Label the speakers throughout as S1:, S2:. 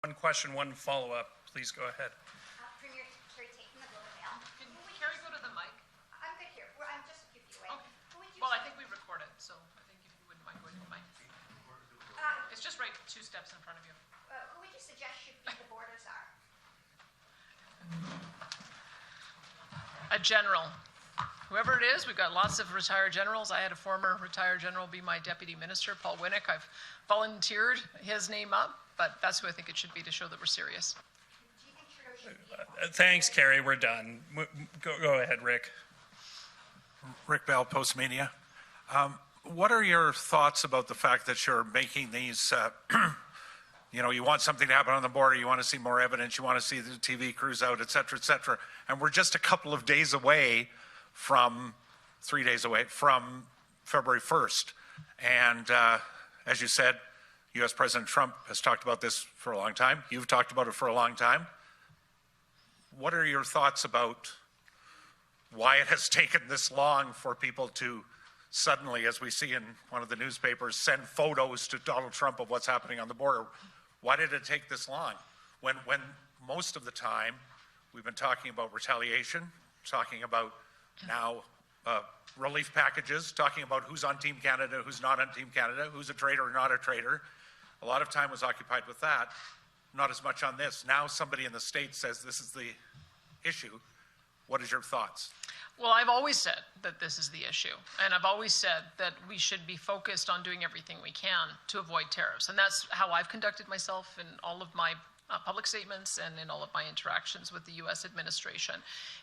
S1: One question, one follow-up. Please go ahead.
S2: Premier Carrie taking the Globe and Mail.
S3: Can Carrie go to the mic?
S2: I'm good here. I'm just a few feet away.
S3: Okay. Well, I think we record it, so I think if you wouldn't mind going to the mic. It's just right 2 steps in front of you.
S2: Who would you suggest should be the borders are?
S3: A general. Whoever it is, we've got lots of retired generals. I had a former retired general be my deputy minister, Paul Winnick. I've volunteered his name up, but that's who I think it should be to show that we're serious.
S2: Do you think Trudeau should be
S1: Thanks, Carrie. We're done. Go ahead, Rick.
S4: Rick Bell, Postmedia. What are your thoughts about the fact that you're making these, you want something to happen on the border, you want to see more evidence, you want to see the TV crews out, et cetera, and we're just a couple of days away from, 3 days away from February 1st. And as you said, U.S. President Trump has talked about this for a long time. You've talked about it for a long time. What are your thoughts about why it has taken this long for people to suddenly, as we see in one of the newspapers, send photos to Donald Trump of what's happening on the border? Why did it take this long? When most of the time we've been talking about retaliation, talking about now relief packages, talking about who's on Team Canada, who's not on Team Canada, who's a traitor or not a traitor. A lot of time was occupied with that, not as much on this. Now somebody in the States says this is the issue. What is your thoughts?
S3: Well, I've always said that this is the issue, and I've always said that we should be focused on doing everything we can to avoid tariffs, and that's how I've conducted myself in all of my public statements and in all of my interactions with the U.S. administration.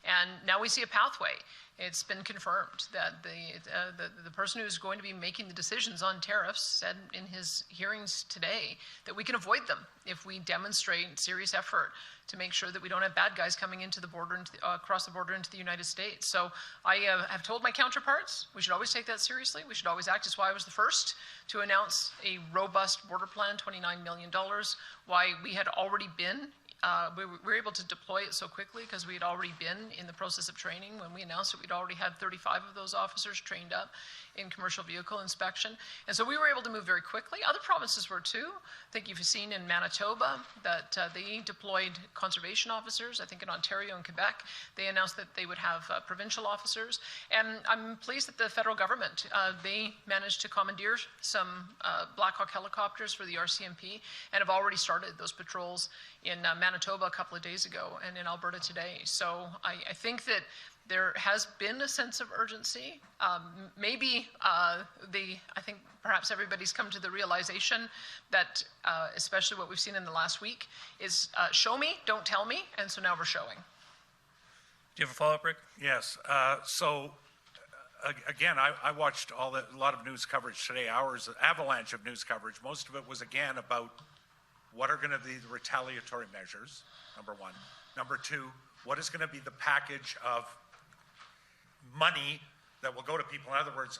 S3: And now we see a pathway. It's been confirmed that the person who's going to be making the decisions on tariffs said in his hearings today that we can avoid them if we demonstrate serious effort to make sure that we don't have bad guys coming into the border, across the border into the United States. So I have told my counterparts we should always take that seriously. We should always act. That's why I was the first to announce a robust border plan, $29 million, why we had already been we were able to deploy it so quickly because we had already been in the process of training. When we announced it, we'd already had 35 of those officers trained up in commercial vehicle inspection. And so we were able to move very quickly. Other provinces were too. I think you've seen in Manitoba that they deployed conservation officers. I think in Ontario and Quebec, they announced that they would have provincial officers. And I'm pleased that the federal government, they managed to commandeer some Black Hawk helicopters for the RCMP and have already started those patrols in Manitoba a couple of days ago and in Alberta today. So I think that there has been a sense of urgency. I think perhaps everybody's come to the realization that, especially what we've seen in the last week, is show me, don't tell me, and so now we're showing.
S1: Do you have a follow-up, Rick?
S4: Yes. Again, I watched a lot of news coverage today, hours, avalanche of news coverage. Most of it was, again, about what are going to be the retaliatory measures, number one. Number two, what is going to be the package of money that will go to people? In other words,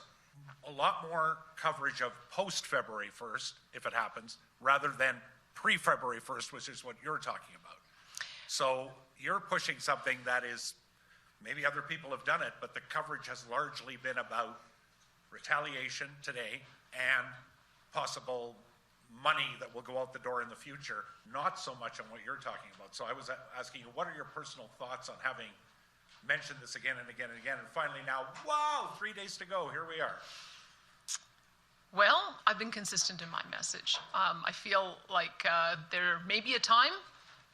S4: a lot more coverage of post-February 1st, if it happens, rather than pre-February 1st, which is what you're talking about. So you're pushing something that is, maybe other people have done it, but the coverage has largely been about retaliation today and possible money that will go out the door in the future, not so much on what you're talking about. So I was asking you, what are your personal thoughts on having mentioned this again and again and again, and finally now, wow, 3 days to go, here we are?
S3: Well, I've been consistent in my message. I feel like there may be a time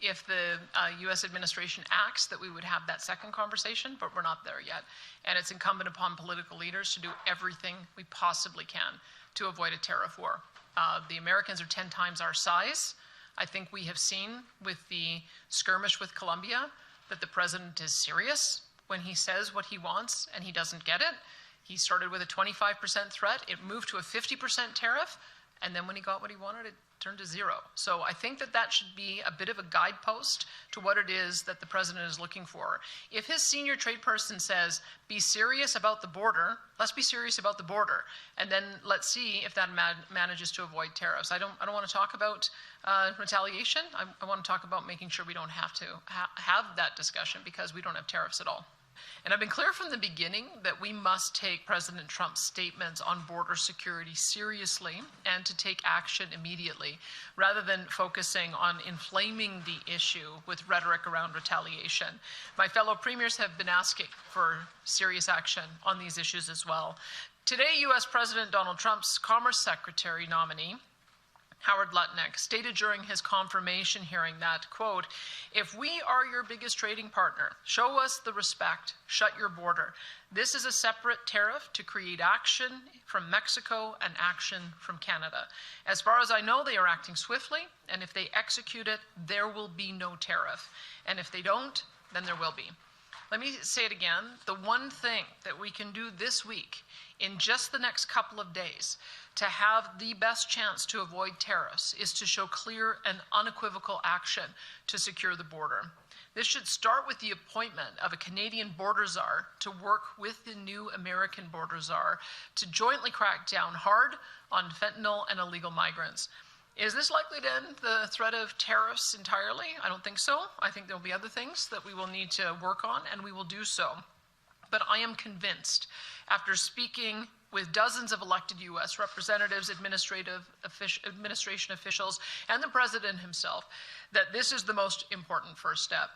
S3: if the U.S. administration acts that we would have that second conversation, but we're not there yet. And it's incumbent upon political leaders to do everything we possibly can to avoid a tariff war. The Americans are 10 times our size. I think we have seen with the skirmish with Colombia that the president is serious when he says what he wants and he doesn't get it. He started with a 25% threat. It moved to a 50% tariff. And then when he got what he wanted, it turned to zero. So I think that that should be a bit of a guidepost to what it is that the president is looking for. If his senior trade person says, be serious about the border, let's be serious about the border. And then let's see if that manages to avoid tariffs. I don't want to talk about retaliation. I want to talk about making sure we don't have to have that discussion because we don't have tariffs at all. And I've been clear from the beginning that we must take President Trump's statements on border security seriously and to take action immediately, rather than focusing on inflaming the issue with rhetoric around retaliation. My fellow premiers have been asking for serious action on these issues as well. Today, U.S. President Donald Trump's Commerce Secretary nominee, Howard Lutnick, stated during his confirmation hearing that, quote, "If we are your biggest trading partner, show us the respect, shut your border. This is a separate tariff to create action from Mexico and action from Canada. As far as I know, they are acting swiftly, and if they execute it, there will be no tariff. And if they don't, then there will be." Let me say it again. The one thing that we can do this week, in just the next couple of days, to have the best chance to avoid tariffs is to show clear and unequivocal action to secure the border. This should start with the appointment of a Canadian border czar to work with the new American border czar to jointly crack down hard on fentanyl and illegal migrants. Is this likely to end the threat of tariffs entirely? I don't think so. I think there will be other things that we will need to work on, and we will do so. But I am convinced, after speaking with dozens of elected U.S. representatives, administration officials, and the President himself, that this is the most important first step.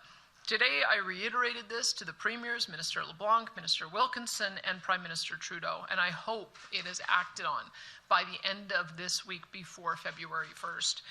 S3: Today, I reiterated this to the Premiers, Minister LeBlanc, Minister Wilkinson, and Prime Minister Trudeau, and I hope it is acted on by the end of this week before February 1st.